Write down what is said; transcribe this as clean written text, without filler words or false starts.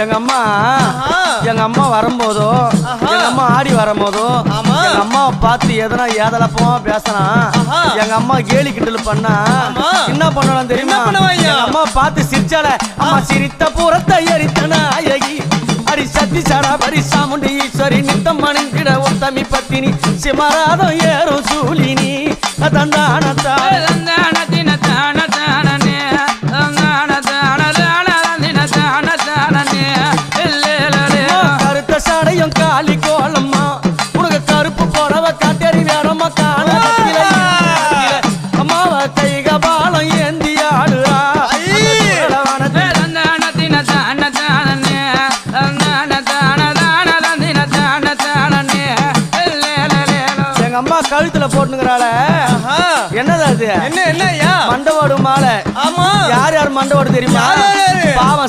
எங்க அம்மா வரும்போதோ எங்க அம்மா ஆடி வரும்போதோ எங்க அம்மாவை பார்த்து எதனா ஏதலப்பமா பேசலாம் எங்க அம்மா கேலி கிண்டல் பண்ணா என்ன பண்ணலாம் தெரியுமா எங்க அம்மா பார்த்து சிரிச்சால அம்மா சிரித்த புறத்தை எரித்தன அழகி அடி சத்தி சாடா பரி சாமுண்டி ஈஸ்வரி நித்தம் மணிக்கிட உத்தமி பத்தினி சிமராதம் ஏறும் சூலினி தந்தானத்தா கருத்த சாடையும் காலி கோலம்மா உனக்கு கருப்பு புடவ காட்டேறி வேறம்மா காண அம்மாவ கைக பாலம் ஏந்தி ஆடுறா எங்க அம்மா கழுத்துல போட்டுங்கிறாள என்னது அது என்ன மண்டவோடு மாலை யார் யார் மண்டவோடு தெரியுமா பாவம்